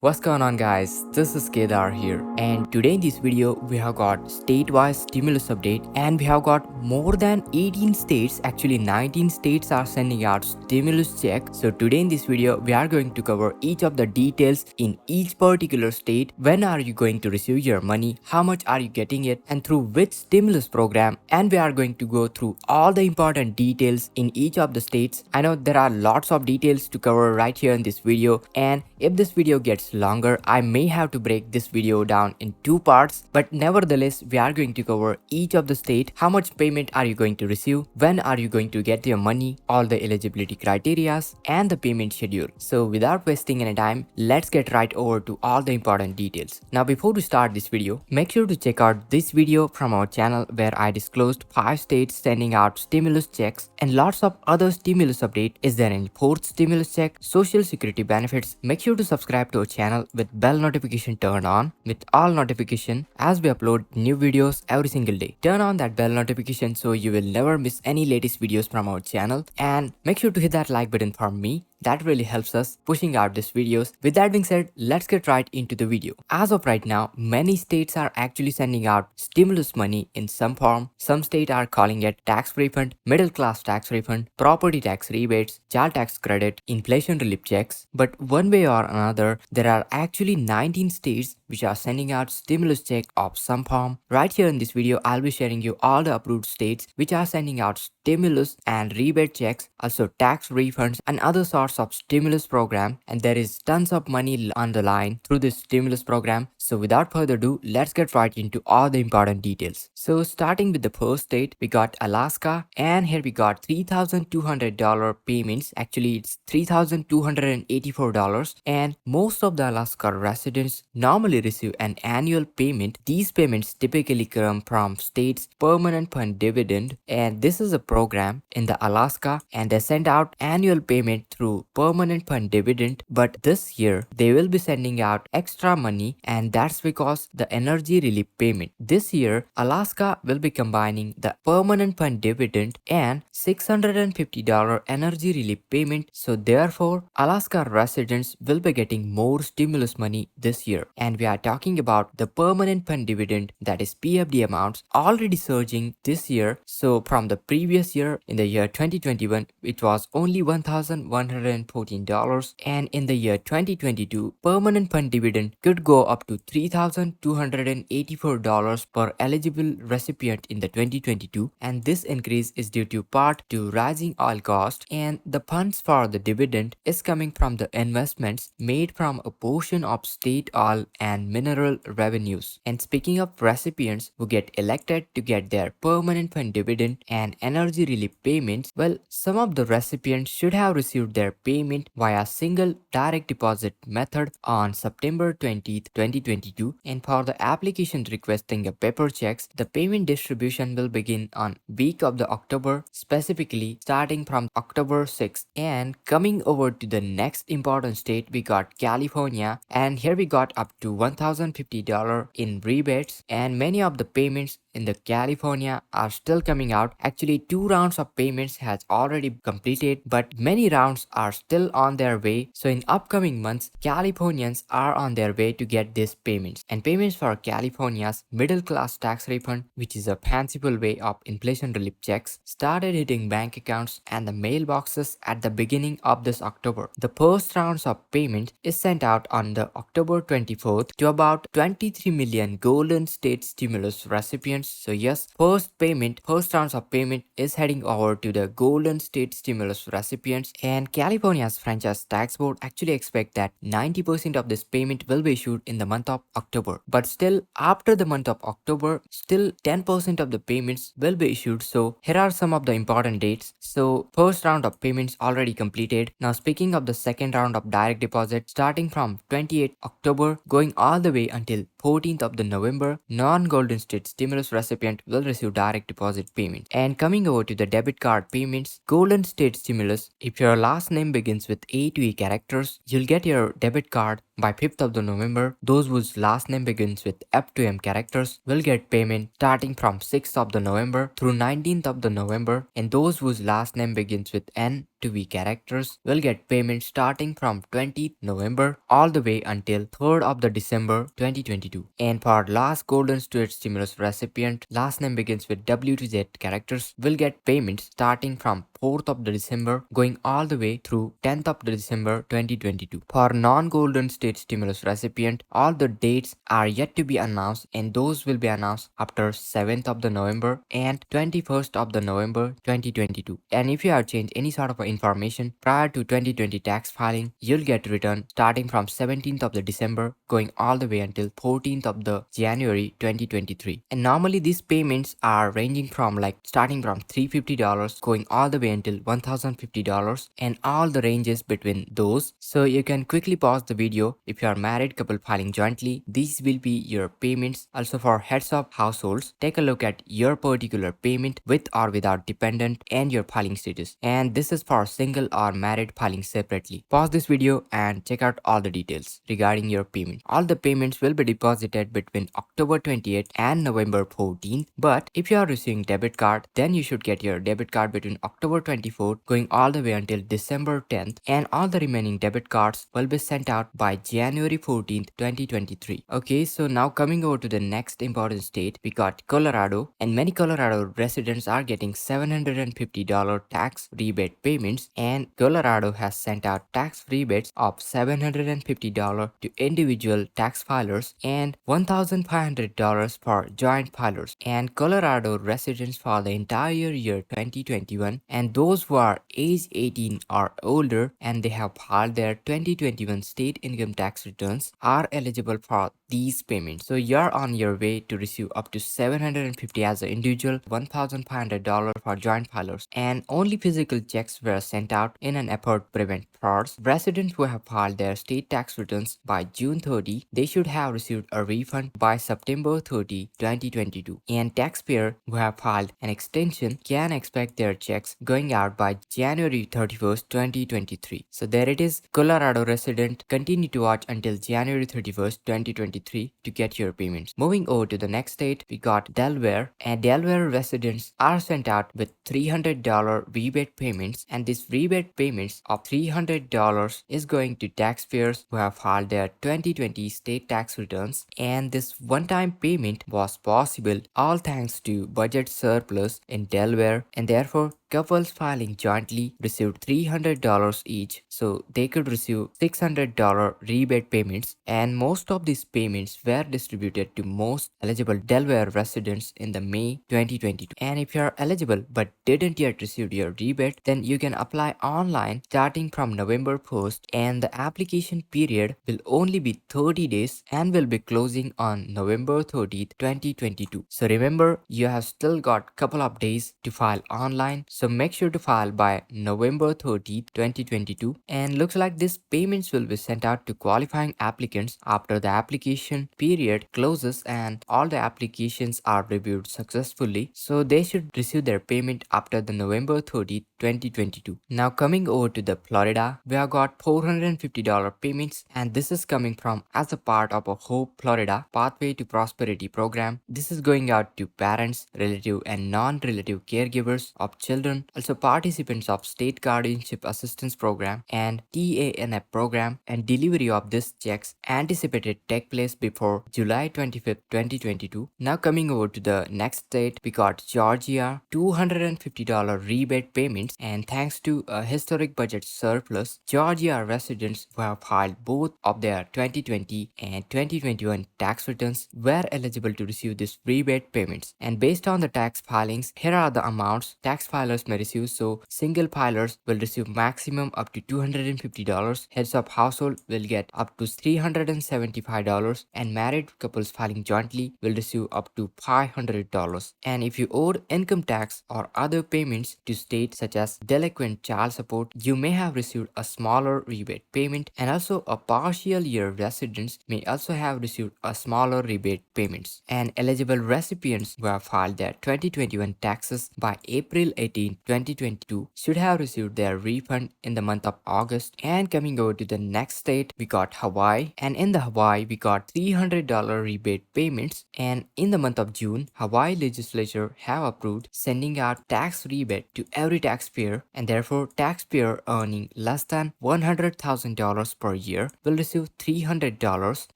What's going on, guys? This is Kedar here, and today in this video we have got state-wise stimulus update, and we have got more than 18 states, actually 19 states are sending out stimulus check. So today in this video we are going to cover each of the details in each particular state. When are you going to receive your money, how much are you getting it, and through which stimulus program, and we are going to go through all the important details in each of the states. I know there are lots of details to cover right here in this video, and if this video gets longer, I may have to break this video down in two parts, but nevertheless we are going to cover each of the state, how much payment are you going to receive, when are you going to get your money, all the eligibility criterias, and the payment schedule. So without wasting any time, let's get right over to all the important details. Now before we start this video, make sure to check out this video from our channel where I disclosed 5 states sending out stimulus checks and lots of other stimulus update. Is there any fourth stimulus check, social security benefits? Make sure to subscribe to our channel with bell notification turned on with all notification as we upload new videos every single day. Turn on that bell notification so you will never miss any latest videos from our channel, and make sure to hit that like button for me. That really helps us pushing out these videos. With that being said, let's get right into the video. As of right now, many states are actually sending out stimulus money in some form. Some states are calling it tax refund, middle class tax refund, property tax rebates, child tax credit, inflation relief checks. But one way or another, there are actually 19 states which are sending out stimulus check of some form. Right here in this video, I'll be sharing you all the approved states which are sending out stimulus and rebate checks, also tax refunds and other sorts of stimulus program, and there is tons of money on the line through this stimulus program. So without further ado, let's get right into all the important details. So starting with the first state, we got Alaska, and here we got $3,200 payments. Actually it's $3,284, and most of the Alaska residents normally receive an annual payment. These payments typically come from state's permanent fund dividend, and this is a program in the Alaska, and they send out annual payment through permanent fund dividend. But this year they will be sending out extra money, and that's because the energy relief payment. This year Alaska will be combining the permanent fund dividend and $650 energy relief payment. So therefore Alaska residents will be getting more stimulus money this year, and we are talking about the permanent fund dividend, that is PFD amounts, already surging this year. So from the previous year, in the year 2021 it was only $1,114, and in the year 2022 permanent fund dividend could go up to $3,284 per eligible recipient in the 2022, and this increase is due to part to rising oil cost, and the funds for the dividend is coming from the investments made from a portion of state oil and mineral revenues. And speaking of recipients who get elected to get their permanent fund dividend and energy relief payments, well, some of the recipients should have received their payment via single direct deposit method on September 20th, 2022, and for the application requesting a paper checks, the payment distribution will begin on week of the October, specifically starting from October 6th. And coming over to the next important state, we got California, and here we got up to $1,050 in rebates, and many of the payments in the California are still coming out. Actually 2 rounds of payments has already completed, but many rounds are still on their way. So in upcoming months, Californians are on their way to get these payments. And payments for California's middle class tax refund, which is a fanciful way of inflation relief checks, started hitting bank accounts and the mailboxes at the beginning of this October. The first rounds of payment is sent out on the October 24th to about 23 million Golden State stimulus recipients. So yes, first rounds of payment is heading over to the Golden State stimulus recipients, and California's franchise tax board actually expect that 90% of this payment will be issued in the month of October. But still, after the month of October, still 10% of the payments will be issued. So here are some of the important dates. So first round of payments already completed. Now speaking of the second round of direct deposit, starting from 28th October going all the way until 14th of the November, non-Golden State stimulus recipient will receive direct deposit payment. And coming over to the debit card payments, Golden State stimulus, if your last name begins with A to E characters, you'll get your debit card by 5th of the November, those whose last name begins with F to M characters will get payment starting from 6th of the November through 19th of the November, and those whose last name begins with N to V characters will get payment starting from 20th November all the way until 3rd of the December 2022. And for last Golden State Stimulus recipient, last name begins with W to Z characters will get payment starting from 4th of the December going all the way through 10th of the December 2022. For non-Golden State Stimulus recipient, all the dates are yet to be announced, and those will be announced after 7th of the November and 21st of the November 2022. And if you have changed any sort of information prior to 2020 tax filing, you'll get return starting from 17th of the December going all the way until 14th of the January 2023. And normally these payments are ranging from like starting from $350 going all the way until $1,050, and all the ranges between those. So you can quickly pause the video. If you are married couple filing jointly, these will be your payments. Also for heads of households, take a look at your particular payment with or without dependent and your filing status. And this is for single or married filing separately. Pause this video and check out all the details regarding your payment. All the payments will be deposited between October 28th and November 14th. But if you are receiving debit card, then you should get your debit card between October 24th going all the way until December 10th, and all the remaining debit cards will be sent out by January 14th, 2023. Okay, so now coming over to the next important state, we got Colorado, and many Colorado residents are getting $750 tax rebate payments, and Colorado has sent out tax rebates of $750 to individual tax filers and $1,500 for joint filers. And Colorado residents for the entire year 2021, and those who are age 18 or older and they have filed their 2021 state income tax returns are eligible for these payments. So you're on your way to receive up to $750 as an individual, $1,500 for joint filers, and only physical checks were sent out in an effort to prevent frauds. Residents who have filed their state tax returns by June 30, they should have received a refund by September 30, 2022. And taxpayers who have filed an extension can expect their checks going out by January 31st, 2023. So there it is. Colorado resident, continue to watch until January 31st, 2023 to get your payments. Moving over to the next state, we got Delaware, and Delaware residents are sent out with $300 rebate payments, and this rebate payments of $300 is going to taxpayers who have filed their 2020 state tax returns, and this one-time payment was possible all thanks to budget surplus in Delaware, and therefore couples filing jointly received $300 each, so they could receive $600 rebate payments, and most of these payments were distributed to most eligible Delaware residents in the May 2022. And if you are eligible but didn't yet receive your rebate, then you can apply online starting from November 1st, and the application period will only be 30 days and will be closing on November 30th, 2022. So remember, you have still got couple of days to file online, so make sure to file by November 30th, 2022. And looks like these payments will be sent out to qualifying applicants after the application period closes and all the applications are reviewed successfully. So they should receive their payment after the November 30th, 2022. Now coming over to the Florida, we have got $450 payments, and this is coming from as a part of a Hope Florida Pathway to Prosperity program. This is going out to parents, relative and non-relative caregivers of children, also participants of State Guardianship Assistance Program and TANF program, and delivery of these checks anticipated take place before July 25th, 2022. Now coming over to the next state, we got Georgia, $250 rebate payments, and thanks to a historic budget surplus, Georgia residents who have filed both of their 2020 and 2021 tax returns were eligible to receive these rebate payments. And based on the tax filings, here are the amounts tax filers may receive. So single filers will receive maximum up to $250, heads of household will get up to $375, and married couples filing jointly will receive up to $500. And if you owed income tax or other payments to states such as delinquent child support, you may have received a smaller rebate payment, and also a partial year residents may also have received a smaller rebate payments. And eligible recipients who have filed their 2021 taxes by April 18, 2022 should have received their refund in the month of August. And coming over to the next state, we got Hawaii, and in the Hawaii we got $300 rebate payments. And in the month of June, Hawaii legislature have approved sending out tax rebate to every taxpayer, and therefore taxpayer earning less than $100,000 per year will receive $300,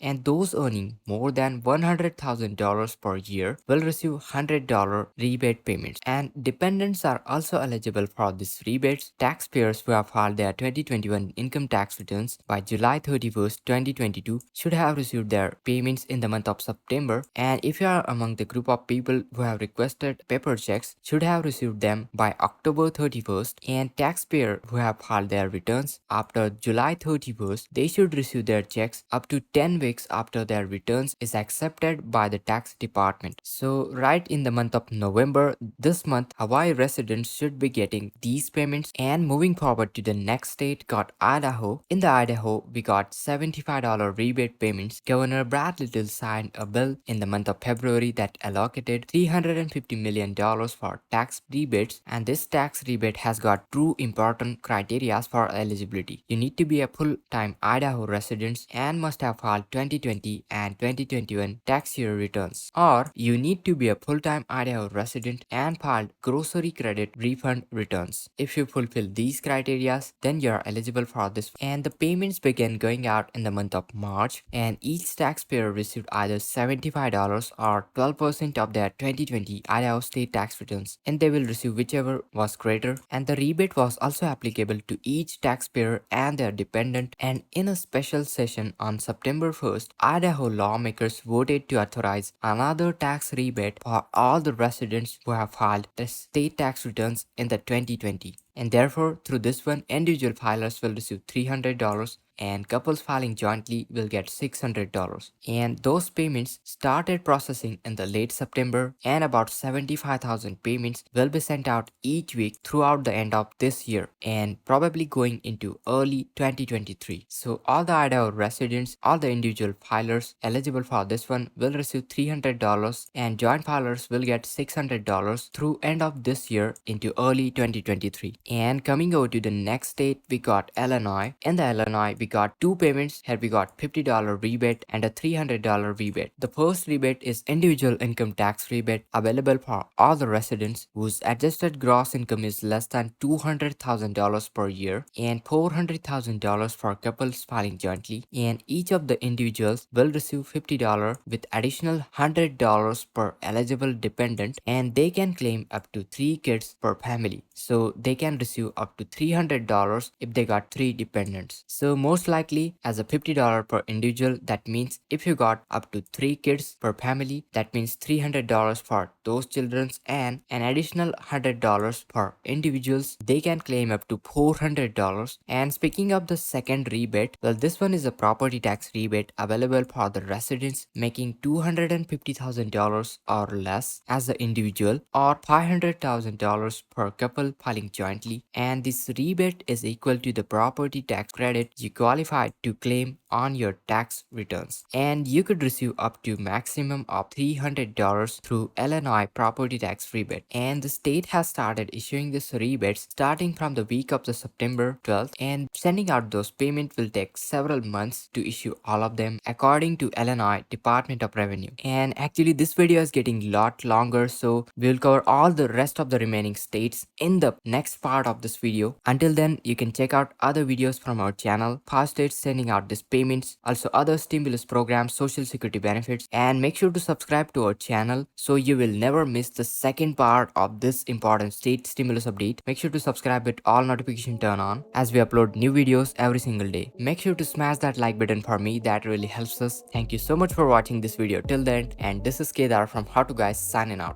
and those earning more than $100,000 per year will receive $100 rebate payments. And dependents are also eligible for these rebates. Taxpayers who have filed their 2021 income tax returns by July 31st, 2022 should have received their payments in the month of September. And if you are among the group of people who have requested paper checks, should have received them by October 31st. And taxpayers who have filed their returns after July 31st, they should receive their checks up to 10 weeks after their returns is accepted by the tax department. So right in the month of November, this month, Hawaii residents should be getting these payments. And moving forward to the next state, got Idaho. In the Idaho, we got $75 rebate payments. Governor Brad Little signed a bill in the month of February that allocated $350 million for tax rebates, and this tax rebate has got two important criteria for eligibility. You need to be a full-time Idaho resident and must have filed 2020 and 2021 tax year returns, or you need to be a full-time Idaho resident and filed grocery credit refund returns. If you fulfill these criteria, then you are eligible for this, and the payments began going out in the month of March, and each taxpayer received either $75 or 12% of their 2020 Idaho state tax returns, and they will receive whichever was greater. And the rebate was also applicable to each taxpayer and their dependent. And in a special session on September 1st, Idaho lawmakers voted to authorize another tax rebate for all the residents who have filed their state tax returns in the 2020. And therefore, through this one, individual filers will receive $300 and couples filing jointly will get $600. And those payments started processing in the late September, and about 75,000 payments will be sent out each week throughout the end of this year and probably going into early 2023. So all the Idaho residents, all the individual filers eligible for this one will receive $300, and joint filers will get $600 through end of this year into early 2023. And coming over to the next state, we got Illinois. In the Illinois, we got two payments. Here we got $50 rebate and a $300 rebate. The first rebate is individual income tax rebate available for all the residents whose adjusted gross income is less than $200,000 per year, and $400,000 for couples filing jointly. And each of the individuals will receive $50 with additional $100 per eligible dependent, and they can claim up to 3 kids per family. So they can receive up to $300 if they got 3 dependents. So most likely as a $50 per individual, that means if you got up to 3 kids per family, that means $300 for those children, and an additional $100 for individuals, they can claim up to $400. And speaking of the second rebate, well, this one is a property tax rebate available for the residents making $250,000 or less as an individual, or $500,000 per couple filing jointly. And this rebate is equal to the property tax credit you qualified to claim on your tax returns, and you could receive up to maximum of $300 through Illinois property tax rebate. And the state has started issuing this rebates starting from the week of the September 12th, and sending out those payments will take several months to issue all of them according to Illinois Department of Revenue. And actually this video is getting lot longer, so we'll cover all the rest of the remaining states in the next part of this video. Until then, you can check out other videos from our channel, past states sending out this payments, also other stimulus programs, social security benefits, and make sure to subscribe to our channel so you will never miss the second part of this important state stimulus update. Make sure to subscribe with all notification turn on as we upload new videos every single day. Make sure to smash that like button for me, that really helps us. Thank you so much for watching this video till then, and this is Kedar from How to Guys signing out.